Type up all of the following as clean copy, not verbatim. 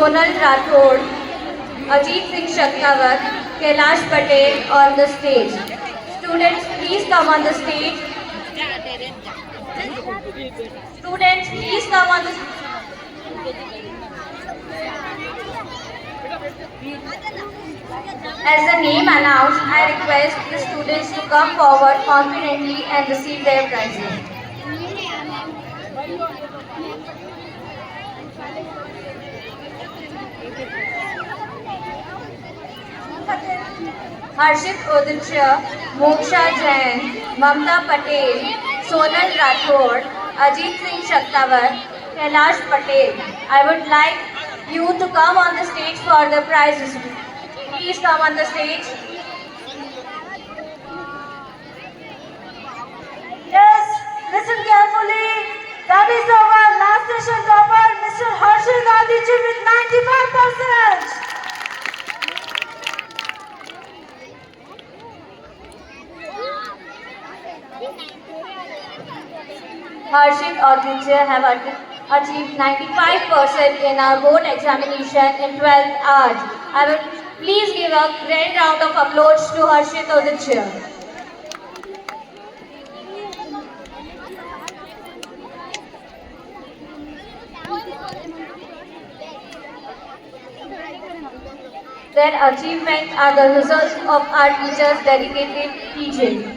Sonal Rathod, Ajit Singh Shaktawat, Kailash Patel on the stage. Students, please come on the stage. Students, please come on the As the name announced, I request the students to come forward confidently and receive their prizes. Harshit Odisha, Moksha Jain, Mamta Patel, Sonal Rathod, Ajit Singh Shaktawat, Kailash Patel. I would like you to come on the stage for the prizes. Please come on the stage. Yes, listen carefully. That is our last session topper, Mr. Harshit Aditya with 95%. Harshit Aditya have achieved 95% in our board examination in 12th art. I will please give a grand round of applause to Harshit Aditya. Their achievements are the results of our teachers' dedicated teaching.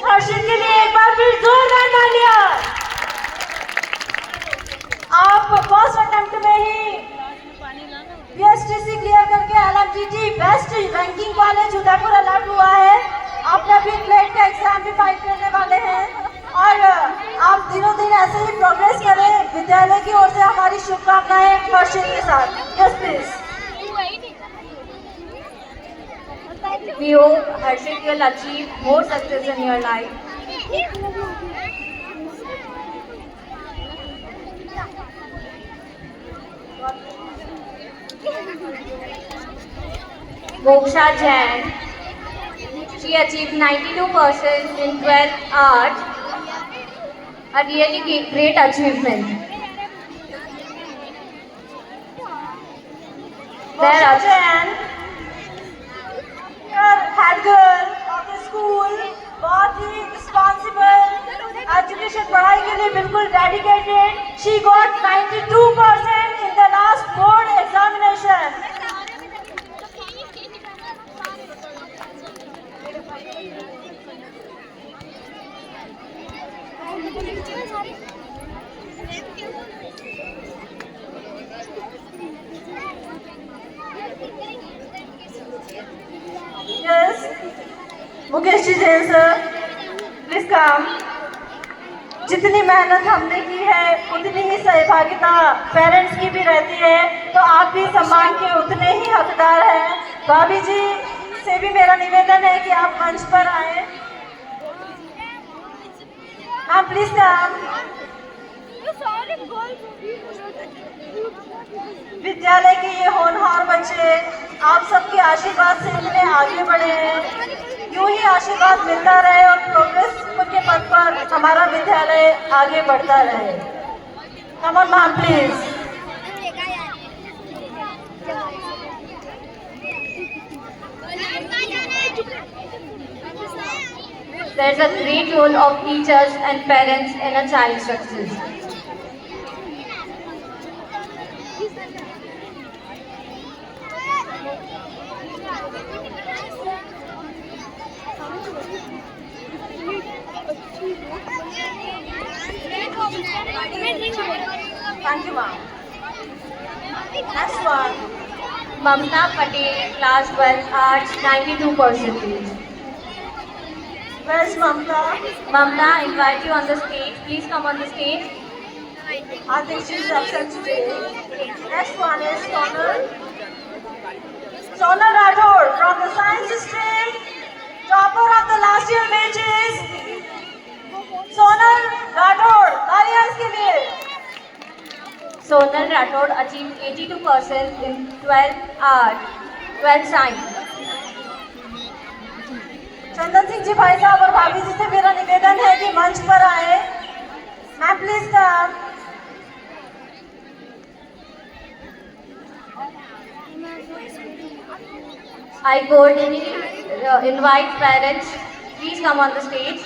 हर्षित के लिए एक बार फिर जोरदार तालियां। आप first attempt में ही BSTC clear करके LMGT best ranking college Udaipur alert हुआ है। आपने अभी क्लेट का एग्जाम भी फाइट करने वाले हैं और आप दिनों दिन ऐसे ही प्रोग्रेस करें। विद्यालय की ओर से हमारी शुभकामनाएं हर्षित के साथ। Yes please. We hope Harshit will achieve more success in your life. Moksha Jain, she achieved 92% in 12th art, a really great achievement. Moksha Jain, head girl of the school, बहुत ही responsible, education पढ़ाई के लिए बिल्कुल dedicated. She got 92% in the last board examination. Yes, Mukesh ji Jain sir, please come. जितनी मेहनत हमने की है उतनी ही सहभागिता पेरेंट्स की भी रहती है, तो आप भी सम्मान के उतने ही हकदार हैं। भाभी जी से भी मेरा निवेदन है कि आप मंच पर आए। मैम प्लीज कम। विद्यालय के ये होनहार बच्चे आप सबके आशीर्वाद से इतने आगे बढ़े हैं। यूं ही आशीर्वाद मिलता रहे और प्रोग्रेस के पथ पर हमारा विद्यालय आगे बढ़ता रहे। Come on ma'am please. There is a great role of teachers and parents in a child's success. Thank you, ma'am. Next one. Mamta Patel, class 12 arts, 92%. Where's Mamta? Mamta, I invite you on the stage. Please come on the stage. I think she's absent today. Next one is Sonal. Sonal Rathod from the science stream, topper of the last year batches. Sonal Rathod, तालियां इसके लिए। Sonal Rathod achieved 82% in 12th art, 12th science. Chandan Singh ji भाई साहब और भाभी जी से मेरा निवेदन है कि मंच पर आए। Ma'am please come. I cordially invite parents, please come on the stage.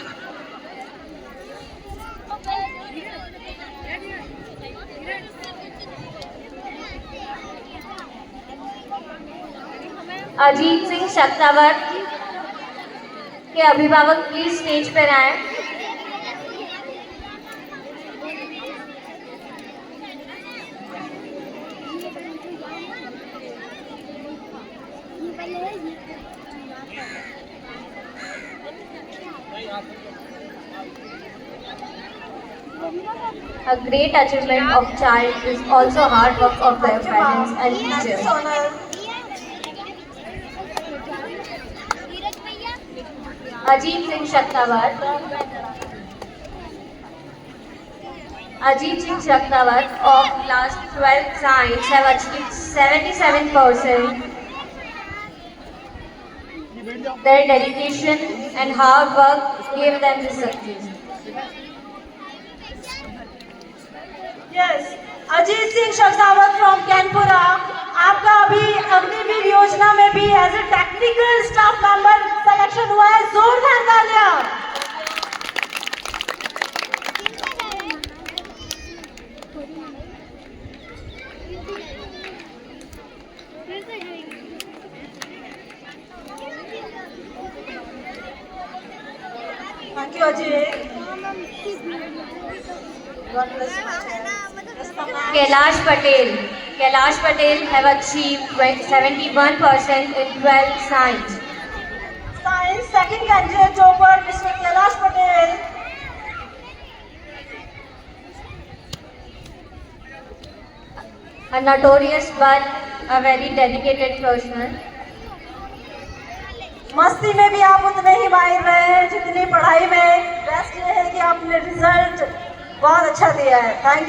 Ajit Singh Shaktawar के अभिभावक प्लीज स्टेज पर आए। A great achievement of child is also hard work of their parents and teachers. Ajit Singh Shaktawar. Ajit Singh Shaktawar of class 12 science have achieved 77%. Their dedication and hard work gave them this success. Yes, Ajit Singh Shaktawar from Kanpura, आपका अभी अग्निवीर योजना में भी as a technical staff member selection हुआ है। जोरदार तालियां। Thank you Ajit. Kailash Patel. Kailash Patel have achieved 71% in 12 science. Science second candidate topper mister Kailash Patel. A notorious but a very dedicated person. मस्ती में भी आप उतने ही माहिर रहे हैं जितनी पढ़ाई में। बेस्ट ये है कि आपने रिजल्ट बहुत अच्छा दिया है। Thank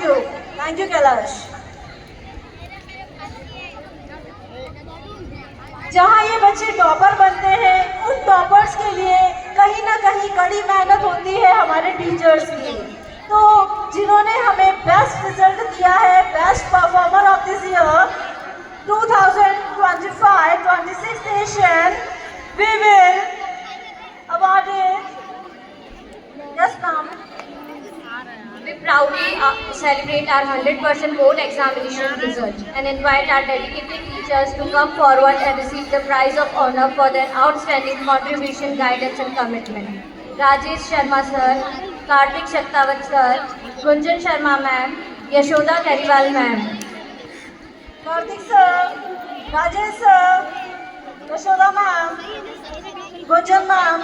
you Kailash. जहाँ ये बच्चे टॉपर बनते हैं, उन टॉपर्स के लिए कहीं ना कहीं कड़ी मेहनत होती है हमारे टीचर्स की। तो जिन्होंने हमें बेस्ट रिजल्ट दिया है, best performer of this year 2025-26 session, we will award it. Yes, ma'am. We proudly celebrate our 100% board examination result and invite our dedicated teachers to come forward and receive the prize of honor for their outstanding contribution, guidance and commitment. Rajesh Sharma sir, Kartik Shaktawat sir, Gunjan Sharma ma'am, Yashoda Kariwal ma'am. Kartik sir, Rajesh sir, Yashoda ma'am, Gunjan ma'am.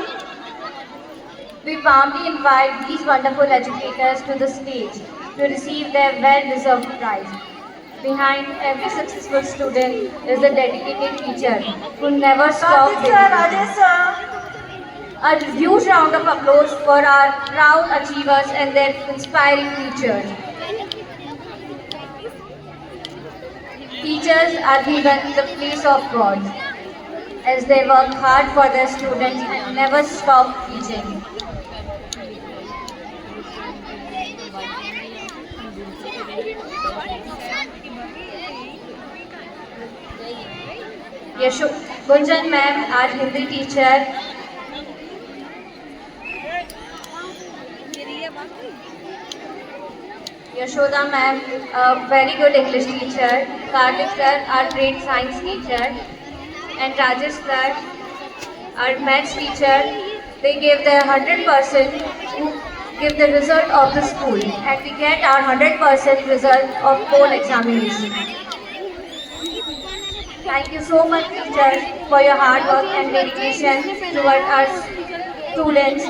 We warmly invite these wonderful educators to the stage to receive their well-deserved prize. Behind every successful student is a dedicated teacher who never stops. Kartik sir, Rajesh sir. A huge round of applause for our proud achievers and their inspiring teachers. Teachers are given the place of God as they work hard for their students and never stop teaching. Gunjan ma'am, our Hindi teacher. Yashoda ma'am, a very good English teacher. Kartik sir, our great science teacher. And Rajesh sir, our maths teacher. They gave their 100% to give the result of the school. And we get our 100% result of board examination. Thank you so much teachers for your hard work and dedication toward our students.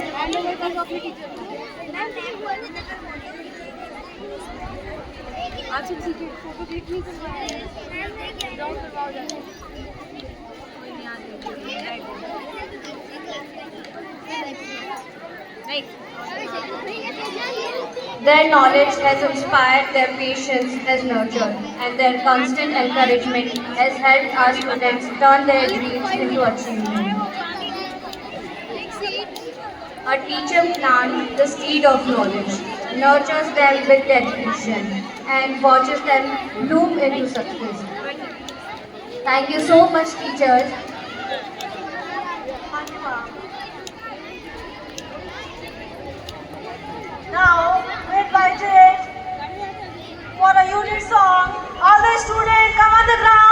Their knowledge has inspired, their patience has nurtured, and their constant encouragement has helped our students turn their dreams into achievement. A teacher plants the seed of knowledge, nurtures them with dedication, and watches them bloom into success. Thank you so much, teachers. Now, we invited for a unit song. All the students come on the ground.